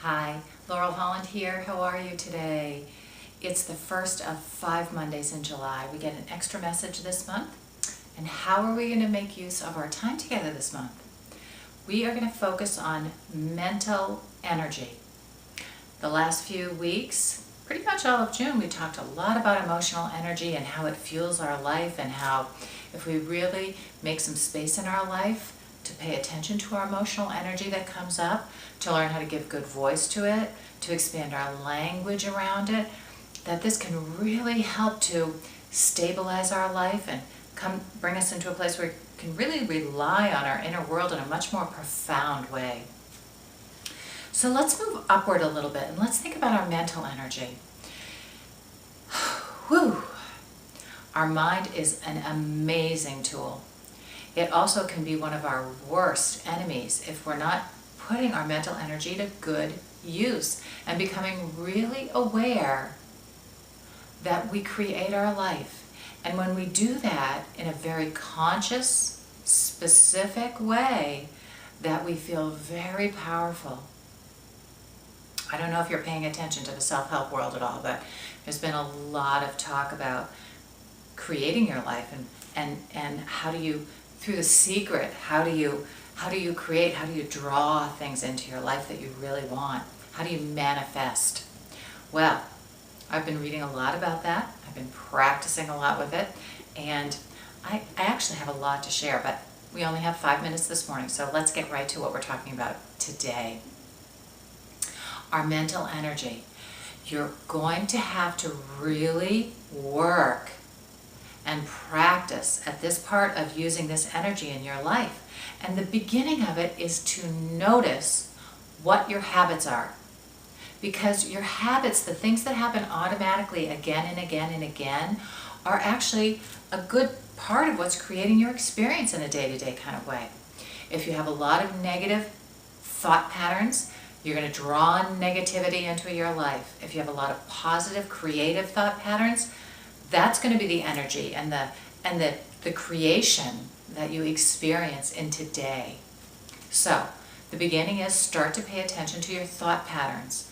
Hi, Laurel Holland here. How are you today? It's the first of 5 Mondays in July. We get an extra message this month. And how are we going to make use of our time together this month? We are going to focus on mental energy. The last few weeks, pretty much all of June, we talked a lot about emotional energy and how it fuels our life, and how if we really make some space in our life to pay attention to our emotional energy that comes up, to learn how to give good voice to it, to expand our language around it, that this can really help to stabilize our life and bring us into a place where we can really rely on our inner world in a much more profound way. So let's move upward a little bit and let's think about our mental energy. Whew. Our mind is an amazing tool. It also can be one of our worst enemies if we're not putting our mental energy to good use and becoming really aware that we create our life. And when we do that in a very conscious, specific way, that we feel very powerful. I don't know if you're paying attention to the self-help world at all, but there's been a lot of talk about creating your life and how do you, through The Secret, how do you create, how do you draw things into your life that you really want? How do you manifest? Well, I've been reading a lot about that. I've been practicing a lot with it, and I actually have a lot to share, but we only have 5 minutes this morning, so let's get right to what we're talking about today. Our mental energy. You're going to have to really work and practice at this part of using this energy in your life. And the beginning of it is to notice what your habits are. Because your habits, the things that happen automatically again and again and again, are actually a good part of what's creating your experience in a day-to-day kind of way. If you have a lot of negative thought patterns, you're going to draw negativity into your life. If you have a lot of positive, creative thought patterns, that's going to be the energy and the creation that you experience in today. So, the beginning is start to pay attention to your thought patterns.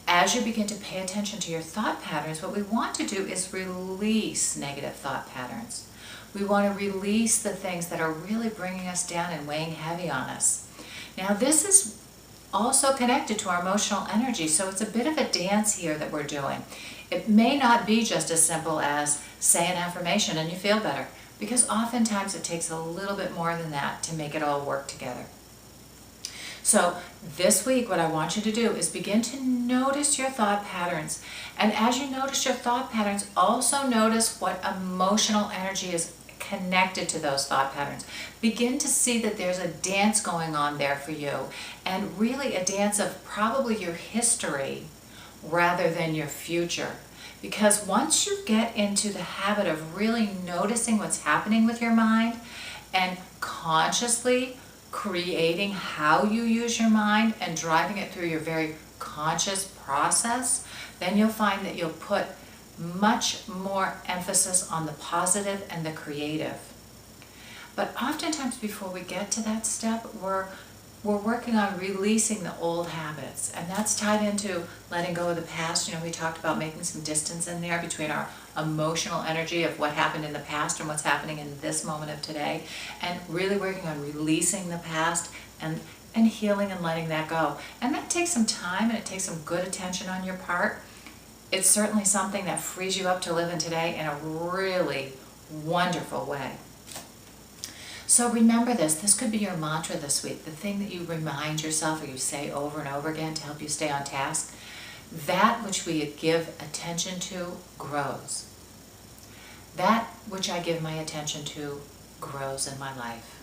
As you begin to pay attention to your thought patterns, what we want to do is release negative thought patterns. We want to release the things that are really bringing us down and weighing heavy on us. Now, this is also connected to our emotional energy, so it's a bit of a dance here that we're doing. It may not be just as simple as say an affirmation and you feel better, because oftentimes it takes a little bit more than that to make it all work together. So this week what I want you to do is begin to notice your thought patterns. And as you notice your thought patterns, also notice what emotional energy is connected to those thought patterns. Begin to see that there's a dance going on there for you, and really a dance of probably your history rather than your future. Because once you get into the habit of really noticing what's happening with your mind and consciously creating how you use your mind and driving it through your very conscious process, then you'll find that you'll put much more emphasis on the positive and the creative. But oftentimes before we get to that step, we're working on releasing the old habits, and that's tied into letting go of the past. We talked about making some distance in there between our emotional energy of what happened in the past and what's happening in this moment of today, and really working on releasing the past and healing and letting that go. And that takes some time, and it takes some good attention on your part. It's certainly something that frees you up to live in today in a really wonderful way. So remember this. This could be your mantra this week, the thing that you remind yourself or you say over and over again to help you stay on task. That which we give attention to grows. That which I give my attention to grows in my life.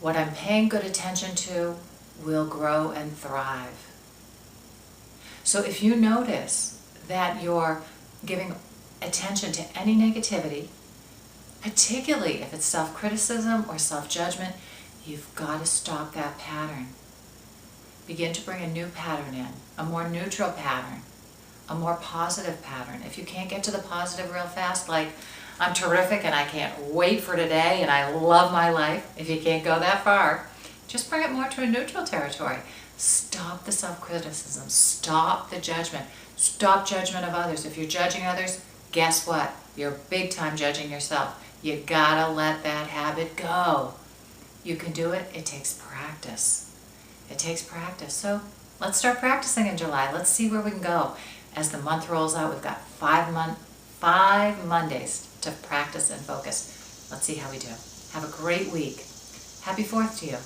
What I'm paying good attention to will grow and thrive. So if you notice that you're giving attention to any negativity, particularly if it's self-criticism or self-judgment, you've got to stop that pattern. Begin to bring a new pattern in, a more neutral pattern, a more positive pattern. If you can't get to the positive real fast, like I'm terrific and I can't wait for today and I love my life, if you can't go that far, just bring it more to a neutral territory. Stop the self-criticism. Stop the judgment. Stop judgment of others. If you're judging others, guess what? You're big time judging yourself. You gotta let that habit go. You can do it. It takes practice. It takes practice. So let's start practicing in July. Let's see where we can go. As the month rolls out, we've got 5 Mondays to practice and focus. Let's see how we do. Have a great week. Happy 4th to you.